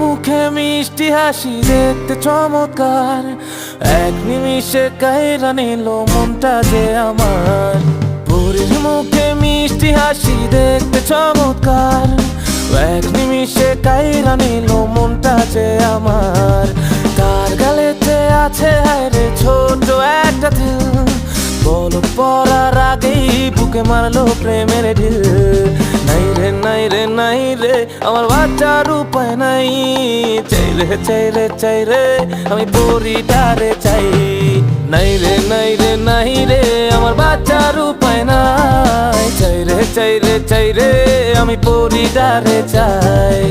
মুখে মিষ্টি হাসি দেখতে চমৎকার, এক নিমিষে কাইরা নিল মনটা যে আমার। পরীর মুখে মিষ্টি হাসি দেখতে চমৎকার, এক নিমিষে কাইরা নিল মনটা যে আমার। কার গালেতে আছে হায়রে ছোট একটা দিল, বলক পড়ার আগেই বুকে মারলো প্রেমের ঢিল। নাই রে নাই রে নাই রে আমার বাঁচার উপায় নাই, চাই রে চাই রে চাই রে আমি পরিটারে চাই। নাই রে নাই রে নাই রে আমার বাঁচার উপায় নাই, চাই রে চাই রে চাই রে আমি পরিটারে চাই।